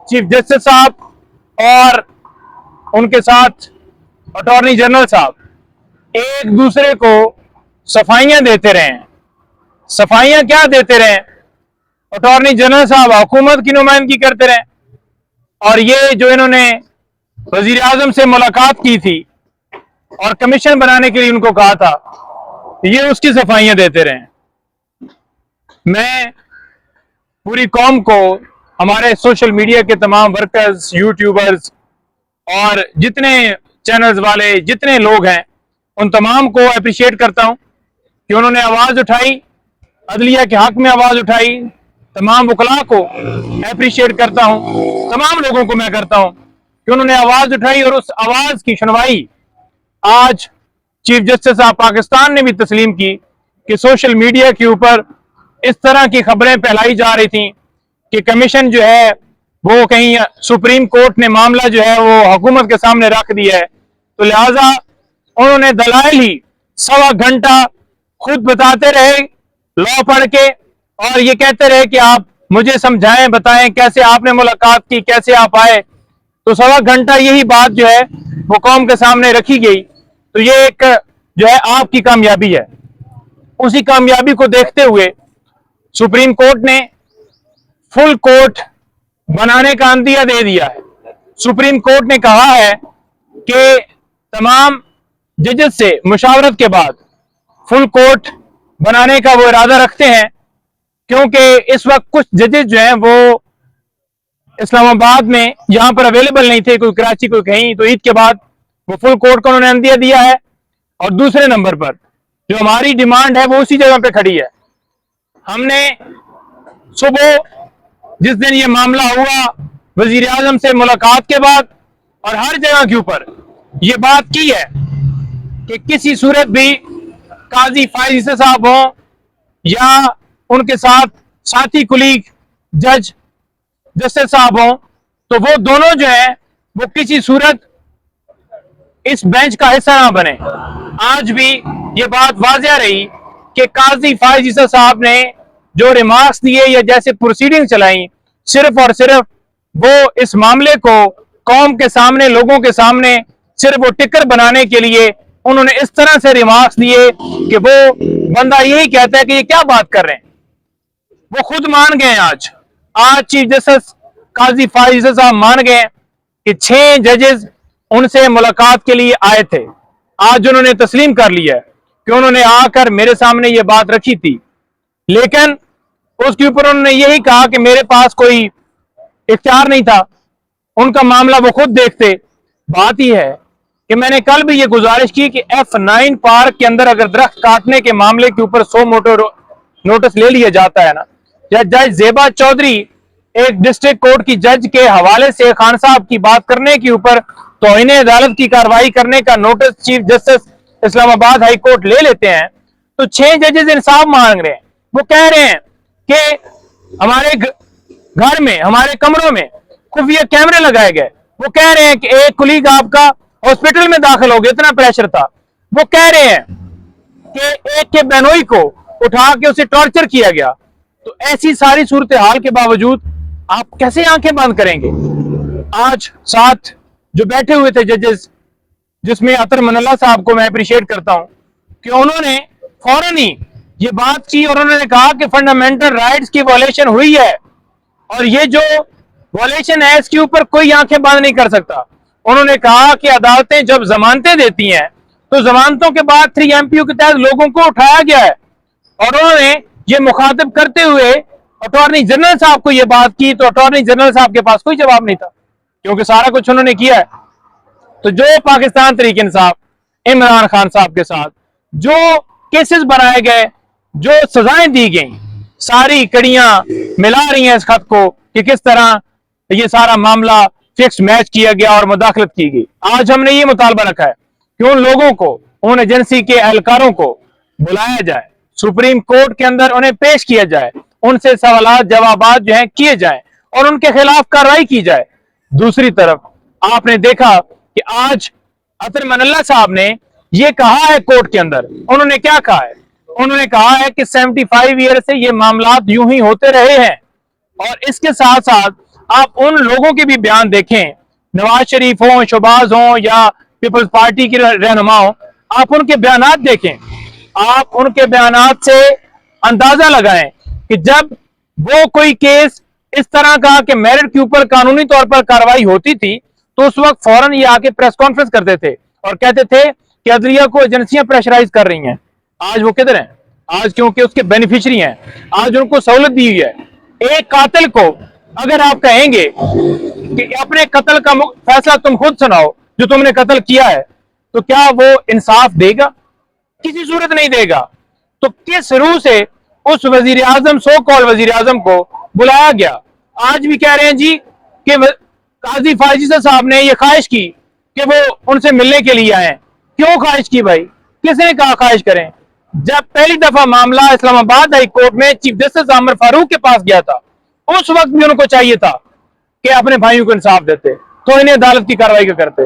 Chief justice साहब और उनके साथ अटॉर्नी जनरल साहब एक दूसरे को सफाइयां देते रहे हैं। सफाइयां क्या देते रहे? अटॉर्नी जनरल साहब हुकूमत की नुमाइंदगी करते रहे, और ये जो इन्होंने वजीर आजम से मुलाकात की थी और कमीशन बनाने के लिए उनको कहा था, ये उसकी सफाइयां देते रहे। मैं पूरी कौम को, हमारे सोशल मीडिया के तमाम वर्कर्स, यूट्यूबर्स और जितने चैनल्स वाले जितने लोग हैं, उन तमाम को अप्रिशिएट करता हूं कि उन्होंने आवाज उठाई, अदलिया के हक में आवाज उठाई। तमाम वकला को अप्रिशिएट करता हूं, तमाम लोगों को मैं करता हूं कि उन्होंने आवाज उठाई और उस आवाज की सुनवाई आज चीफ जस्टिस ऑफ पाकिस्तान ने भी तस्लीम की कि सोशल मीडिया के ऊपर इस तरह की खबरें फैलाई जा रही थी कि कमीशन जो है वो कहीं सुप्रीम कोर्ट ने मामला जो है वो हुकूमत के सामने रख दिया है, तो लिहाजा उन्होंने दलाइल ही 1.25 घंटा खुद बताते रहे लॉ पढ़ के, और ये कहते रहे कि आप मुझे समझाएं, बताएं कैसे आपने मुलाकात की, कैसे आप आए। तो 1.25 घंटा यही बात जो है वो कौम के सामने रखी गई। तो ये एक जो है आपकी कामयाबी है। उसी कामयाबी को देखते हुए सुप्रीम कोर्ट ने फुल कोर्ट बनाने का अंदिया दे दिया है। सुप्रीम कोर्ट ने कहा है कि तमाम जजेस से मुशावरत के बाद फुल कोर्ट बनाने का वो इरादा रखते हैं, क्योंकि इस वक्त कुछ जजेस जो हैं वो इस्लामाबाद में यहां पर अवेलेबल नहीं थे, कोई कराची कोई कहीं, तो ईद के बाद वो फुल कोर्ट को उन्होंने अंदिया दिया है। और दूसरे नंबर पर जो हमारी डिमांड है वो उसी जगह पे खड़ी है। हमने सुबह जिस दिन ये मामला हुआ वजीर आजम से मुलाकात के बाद और हर जगह के ऊपर ये बात की है कि किसी सूरत भी काजी फाइज साहब हों या उनके साथ साथी कुलीग जज जस्टिस साहब हों, तो वो दोनों जो है वो किसी सूरत इस बेंच का हिस्सा ना बने। आज भी ये बात वाज़िया रही कि काजी फाइज साहब ने जो रिमार्क्स दिए या जैसे प्रोसीडिंग चलाई, सिर्फ और सिर्फ वो इस मामले को कौम के सामने, लोगों के सामने सिर्फ वो टिकर बनाने के लिए उन्होंने इस तरह से रिमार्क्स दिए कि वो बंदा यही कहता है कि ये क्या बात कर रहे हैं। वो खुद मान गए आज चीफ जस्टिस काजी फाइज साहब मान गए कि 6 जजेस उनसे मुलाकात के लिए आए थे। आज उन्होंने तस्लीम कर लिया है कि उन्होंने आकर मेरे सामने ये बात रखी थी, लेकिन उसके ऊपर उन्होंने यही कहा कि मेरे पास कोई इख्तियार नहीं था, उनका मामला वो खुद देखते। बात ही है कि मैंने कल भी ये गुजारिश की कि F9 पार्क के अंदर अगर दरख्त काटने के मामले के ऊपर 100 मोटर नोटिस ले लिया जाता है ना, या जज जेबा चौधरी एक डिस्ट्रिक्ट कोर्ट की जज के हवाले से खान साहब की बात करने के ऊपर तौहीन अदालत की कार्रवाई करने का notice chief justice Islamabad high court ले लेते हैं, तो 6 जजेस इंसाफ मांग रहे हैं। वो कह रहे हैं कि हमारे घर में, हमारे कमरों में खुफिया कैमरे लगाए गए। वो कह रहे हैं कि एक कुलीग आपका हॉस्पिटल में दाखिल हो गया, इतना प्रेशर था। वो कह रहे हैं कि एक के बहनोई को उठा के उसे टॉर्चर किया गया। तो ऐसी सारी सूरत हाल के बावजूद आप कैसे आंखें बंद करेंगे? आज साथ जो बैठे हुए थे जजेस, जिसमें अतर मनल्ला साहब को मैं अप्रिशिएट करता हूं कि उन्होंने फौरन ही ये बात की और उन्होंने कहा कि फंडामेंटल राइट्स की वॉलेशन हुई है और ये जो वॉलेशन है इसके ऊपर कोई आंखें बंद नहीं कर सकता। उन्होंने कहा कि अदालतें जब जमानतें देती हैं तो जमानतों के बाद 3 MPO के तहत लोगों को उठाया गया है, और उन्होंने ये मुखातिब करते हुए अटॉर्नी जनरल साहब को ये बात की, तो अटॉर्नी जनरल साहब के पास कोई जवाब नहीं था, क्योंकि सारा कुछ उन्होंने किया है। तो जो पाकिस्तान तहरीक इंसाफ इमरान खान साहब के साथ जो केसेस बनाए गए, जो सजाएं दी गई, सारी कड़ियां मिला रही हैं इस खत को कि किस तरह ये सारा मामला फिक्स मैच किया गया और मुदाखलत की गई। आज हमने ये मुतालबा रखा है कि उन लोगों को, उन एजेंसी के एहलकारों को बुलाया जाए, सुप्रीम कोर्ट के अंदर उन्हें पेश किया जाए, उनसे सवालात जवाबात जो हैं किए जाएं और उनके खिलाफ कार्रवाई की जाए। दूसरी तरफ आपने देखा कि आज अतर मनल्ला साहब ने ये कहा है कोर्ट के अंदर, उन्होंने क्या कहा है? उन्होंने कहा है कि 75 ईयर से ये मामलात यूं ही होते रहे हैं और इसके साथ साथ آپ ان لوگوں کے بھی بیان دیکھیں، نواز شریف ہوں، شہباز ہوں یا پیپلز پارٹی کی رہنما ہوں، آپ ان کے بیانات دیکھیں، آپ ان کے بیانات سے اندازہ لگائیں کہ جب وہ کوئی کیس اس طرح کا کہ میرٹ کے اوپر قانونی طور پر کارروائی ہوتی تھی تو اس وقت فوراً یہ آ کے پریس کانفرنس کرتے تھے اور کہتے تھے کہ عدلیہ کو ایجنسیاں پریشرائز کر رہی ہیں۔ آج وہ کدھر ہیں؟ آج کیونکہ اس کے بینیفیشری ہیں، آج ان کو سہولت دی ہوئی ہے۔ ایک قاتل کو اگر آپ کہیں گے کہ اپنے قتل کا فیصلہ تم خود سناؤ جو تم نے قتل کیا ہے، تو کیا وہ انصاف دے گا؟ کسی صورت نہیں دے گا۔ تو کس روح سے اس وزیر اعظم، سو کال وزیر اعظم کو بلایا گیا؟ آج بھی کہہ رہے ہیں جی کہ قاضی فائزہ صاحب نے یہ خواہش کی کہ وہ ان سے ملنے کے لیے آئے۔ کیوں خواہش کی بھائی؟ کس نے کہا خواہش کریں؟ جب پہلی دفعہ معاملہ اسلام آباد ہائی کورٹ میں چیف جسٹس عامر فاروق کے پاس گیا تھا، اس وقت بھی ان کو چاہیے تھا کہ اپنے بھائیوں کو انصاف دیتے، تو انہیں عدالت کی کارروائی کا کرتے۔